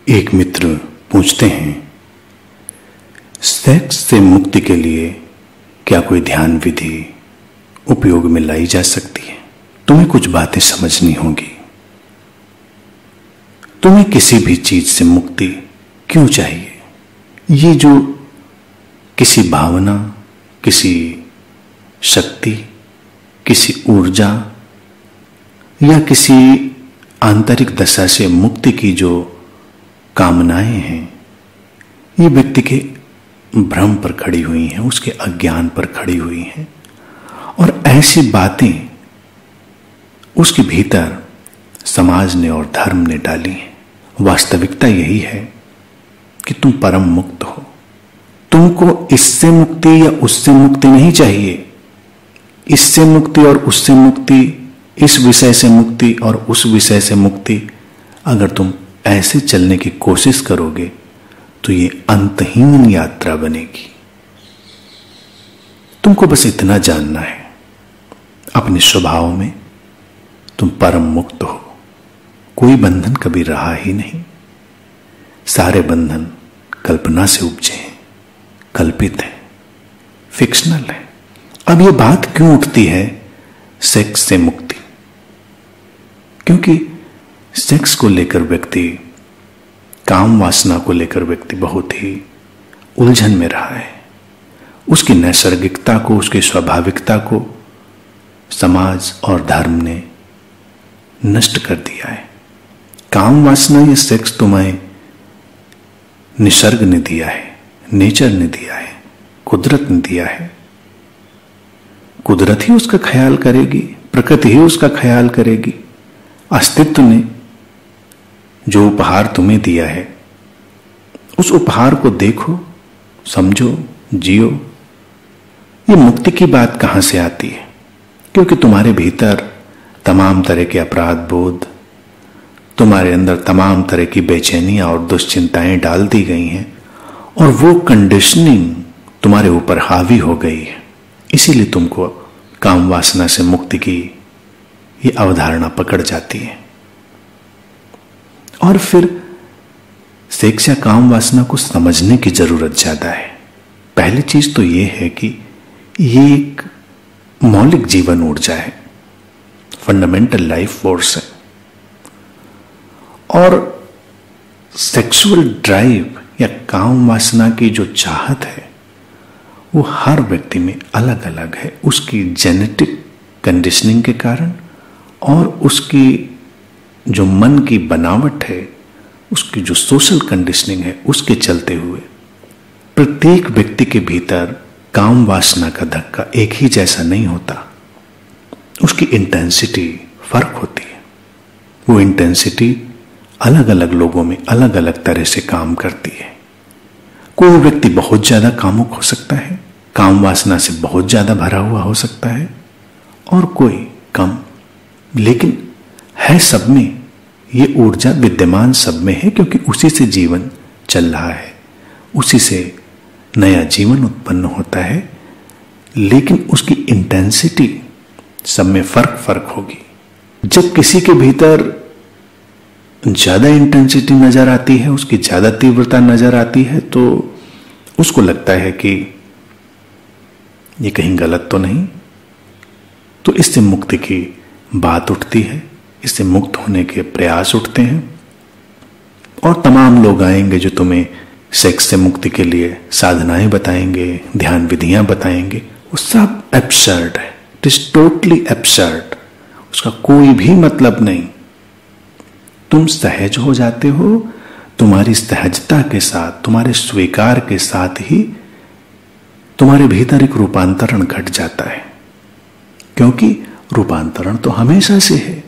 एक मित्र पूछते हैं, सेक्स से मुक्ति के लिए क्या कोई ध्यान विधि उपयोग में लाई जा सकती है? तुम्हें कुछ बातें समझनी होगी। तुम्हें किसी भी चीज से मुक्ति क्यों चाहिए? ये जो किसी भावना, किसी शक्ति, किसी ऊर्जा या किसी आंतरिक दशा से मुक्ति की जो कामनाएं हैं, ये व्यक्ति के भ्रम पर खड़ी हुई हैं, उसके अज्ञान पर खड़ी हुई हैं। और ऐसी बातें उसके भीतर समाज ने और धर्म ने डाली हैं। वास्तविकता यही है कि तुम परम मुक्त हो। तुमको इससे मुक्ति या उससे मुक्ति नहीं चाहिए। इससे मुक्ति और उससे मुक्ति, इस विषय से मुक्ति और उस विषय से मुक्ति, अगर तुम ऐसे चलने की कोशिश करोगे तो ये अंतहीन यात्रा बनेगी। तुमको बस इतना जानना है, अपने स्वभाव में तुम परम मुक्त हो। कोई बंधन कभी रहा ही नहीं। सारे बंधन कल्पना से उपजे हैं, कल्पित हैं, फिक्शनल है। अब ये बात क्यों उठती है सेक्स से मुक्ति? क्योंकि सेक्स को लेकर व्यक्ति, काम वासना को लेकर व्यक्ति बहुत ही उलझन में रहा है। उसकी नैसर्गिकता को, उसकी स्वाभाविकता को समाज और धर्म ने नष्ट कर दिया है। काम वासना या सेक्स तुम्हें निसर्ग ने दिया है, नेचर ने दिया है, कुदरत ने दिया है। कुदरत ही उसका ख्याल करेगी, प्रकृति ही उसका ख्याल करेगी। अस्तित्व ने जो उपहार तुम्हें दिया है, उस उपहार को देखो, समझो, जियो। ये मुक्ति की बात कहां से आती है? क्योंकि तुम्हारे भीतर तमाम तरह के अपराध बोध, तुम्हारे अंदर तमाम तरह की बेचैनियां और दुश्चिंताएं डाल दी गई हैं और वो कंडीशनिंग तुम्हारे ऊपर हावी हो गई है। इसीलिए तुमको काम वासना से मुक्ति की ये अवधारणा पकड़ जाती है। और फिर सेक्स या काम वासना को समझने की जरूरत ज्यादा है। पहली चीज तो ये है कि ये एक मौलिक जीवन ऊर्जा है, फंडामेंटल लाइफ फोर्स है। और सेक्सुअल ड्राइव या काम वासना की जो चाहत है वो हर व्यक्ति में अलग अलग है, उसकी जेनेटिक कंडीशनिंग के कारण और उसकी जो मन की बनावट है, उसकी जो सोशल कंडीशनिंग है, उसके चलते हुए प्रत्येक व्यक्ति के भीतर काम वासना का धक्का एक ही जैसा नहीं होता। उसकी इंटेंसिटी फर्क होती है। वो इंटेंसिटी अलग अलग लोगों में अलग अलग तरह से काम करती है। कोई व्यक्ति बहुत ज्यादा कामुक हो सकता है, काम वासना से बहुत ज्यादा भरा हुआ हो सकता है, और कोई कम। लेकिन है सब में, ये ऊर्जा विद्यमान सब में है, क्योंकि उसी से जीवन चल रहा है, उसी से नया जीवन उत्पन्न होता है। लेकिन उसकी इंटेंसिटी सब में फर्क होगी। जब किसी के भीतर ज्यादा इंटेंसिटी नजर आती है, उसकी ज्यादा तीव्रता नजर आती है, तो उसको लगता है कि ये कहीं गलत तो नहीं। तो इससे मुक्ति की बात उठती है, इससे मुक्त होने के प्रयास उठते हैं। और तमाम लोग आएंगे जो तुम्हें सेक्स से मुक्ति के लिए साधनाएं बताएंगे, ध्यान विधियां बताएंगे। वो सब एब्सर्ड है, इट इज टोटली एब्सर्ड। उसका कोई भी मतलब नहीं। तुम सहज हो जाते हो, तुम्हारी सहजता के साथ, तुम्हारे स्वीकार के साथ ही तुम्हारे भीतर एक रूपांतरण घट जाता है। क्योंकि रूपांतरण तो हमेशा से है,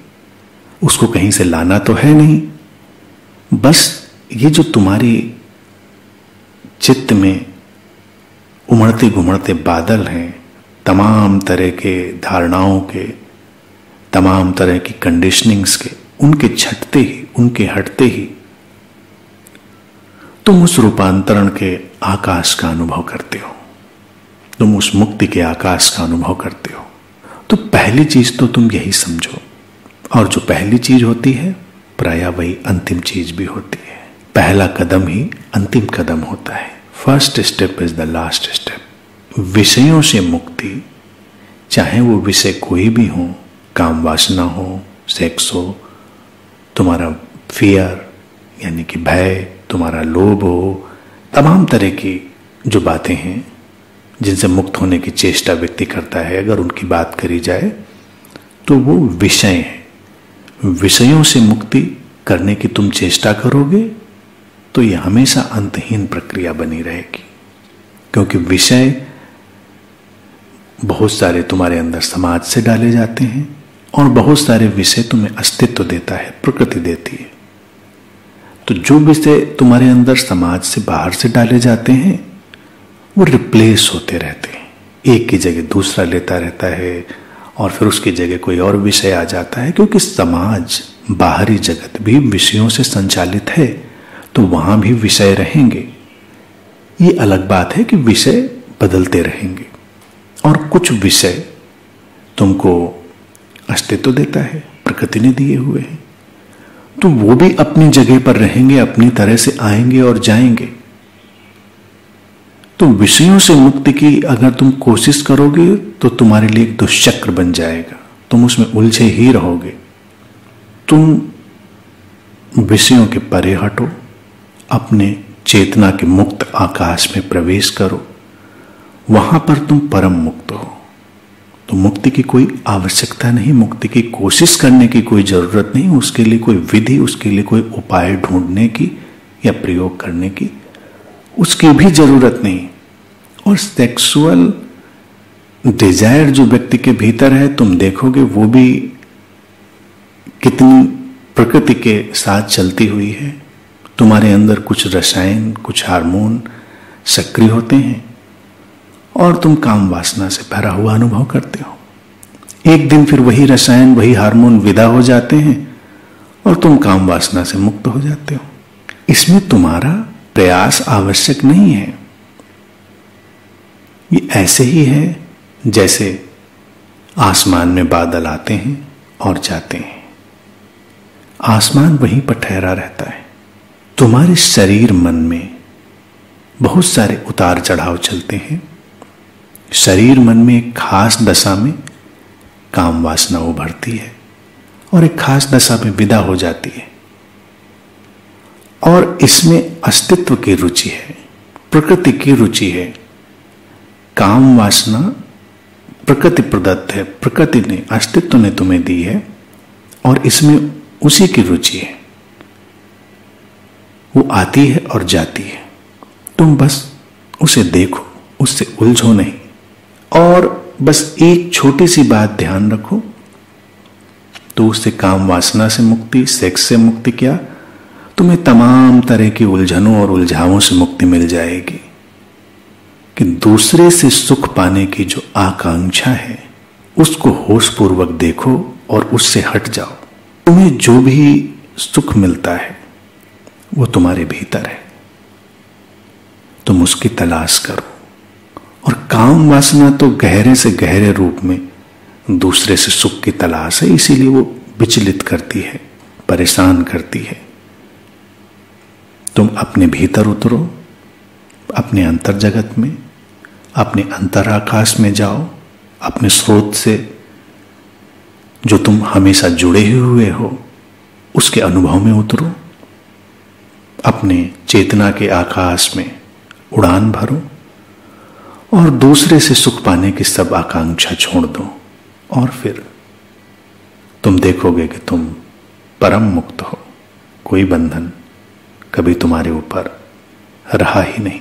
उसको कहीं से लाना तो है नहीं। बस ये जो तुम्हारी चित्त में उमड़ते घुमड़ते बादल हैं, तमाम तरह के धारणाओं के, तमाम तरह की कंडीशनिंग्स के, उनके छटते ही, उनके हटते ही तुम उस रूपांतरण के आकाश का अनुभव करते हो, तुम उस मुक्ति के आकाश का अनुभव करते हो। तो पहली चीज तो तुम यही समझो, और जो पहली चीज होती है प्रायः वही अंतिम चीज भी होती है। पहला कदम ही अंतिम कदम होता है। First step is the last step. विषयों से मुक्ति, चाहे वो विषय कोई भी हो, काम वासना हो, सेक्स हो, तुम्हारा फियर यानी कि भय, तुम्हारा लोभ हो, तमाम तरह की जो बातें हैं जिनसे मुक्त होने की चेष्टा व्यक्ति करता है, अगर उनकी बात करी जाए तो वो विषय है। विषयों से मुक्ति करने की तुम चेष्टा करोगे तो ये हमेशा अंतहीन प्रक्रिया बनी रहेगी, क्योंकि विषय बहुत सारे तुम्हारे अंदर समाज से डाले जाते हैं और बहुत सारे विषय तुम्हें अस्तित्व देता है, प्रकृति देती है। तो जो विषय तुम्हारे अंदर समाज से बाहर से डाले जाते हैं वो रिप्लेस होते रहते हैं, एक की जगह दूसरा लेता रहता है और फिर उसकी जगह कोई और विषय आ जाता है, क्योंकि समाज, बाहरी जगत भी विषयों से संचालित है, तो वहां भी विषय रहेंगे। ये अलग बात है कि विषय बदलते रहेंगे और कुछ विषय तुमको अस्तित्व देता है, प्रकृति ने दिए हुए हैं, तो वो भी अपनी जगह पर रहेंगे, अपनी तरह से आएंगे और जाएंगे। तो विषयों से मुक्ति की अगर तुम कोशिश करोगे तो तुम्हारे लिए एक दुष्चक्र बन जाएगा, तुम उसमें उलझे ही रहोगे। तुम विषयों के परे हटो, अपने चेतना के मुक्त आकाश में प्रवेश करो, वहां पर तुम परम मुक्त हो। तो मुक्ति की कोई आवश्यकता नहीं, मुक्ति की कोशिश करने की कोई जरूरत नहीं, उसके लिए कोई विधि, उसके लिए कोई उपाय ढूंढने की या प्रयोग करने की उसकी भी जरूरत नहीं। और सेक्सुअल डिजायर जो व्यक्ति के भीतर है, तुम देखोगे वो भी कितनी प्रकृति के साथ चलती हुई है। तुम्हारे अंदर कुछ रसायन, कुछ हार्मोन सक्रिय होते हैं और तुम काम वासना से भरा हुआ अनुभव करते हो। एक दिन फिर वही रसायन, वही हार्मोन विदा हो जाते हैं और तुम काम वासना से मुक्त हो जाते हो। इसमें तुम्हारा प्रयास आवश्यक नहीं है। ये ऐसे ही है जैसे आसमान में बादल आते हैं और जाते हैं, आसमान वहीं पर ठहरा रहता है। तुम्हारे शरीर मन में बहुत सारे उतार चढ़ाव चलते हैं। शरीर मन में एक खास दशा में काम वासना उभरती है और एक खास दशा में विदा हो जाती है, और इसमें अस्तित्व की रुचि है, प्रकृति की रुचि है। काम वासना प्रकृति प्रदत्त है, प्रकृति ने, अस्तित्व ने तुम्हें दी है और इसमें उसी की रुचि है। वो आती है और जाती है, तुम बस उसे देखो, उससे उलझो नहीं। और बस एक छोटी सी बात ध्यान रखो, तो उससे काम वासना से मुक्ति, सेक्स से मुक्ति, क्या तुम्हें तमाम तरह की उलझनों और उलझावों से मुक्ति मिल जाएगी। कि दूसरे से सुख पाने की जो आकांक्षा है उसको होशपूर्वक देखो और उससे हट जाओ। तुम्हें जो भी सुख मिलता है वो तुम्हारे भीतर है, तुम उसकी तलाश करो। और काम वासना तो गहरे से गहरे रूप में दूसरे से सुख की तलाश है, इसीलिए वो विचलित करती है, परेशान करती है। तुम अपने भीतर उतरो, अपने अंतर जगत में, अपने अंतर आकाश में जाओ, अपने स्रोत से जो तुम हमेशा जुड़े हुए हो उसके अनुभव में उतरो, अपने चेतना के आकाश में उड़ान भरो और दूसरे से सुख पाने की सब आकांक्षा छोड़ दो। और फिर तुम देखोगे कि तुम परम मुक्त हो, कोई बंधन कभी तुम्हारे ऊपर रहा ही नहीं।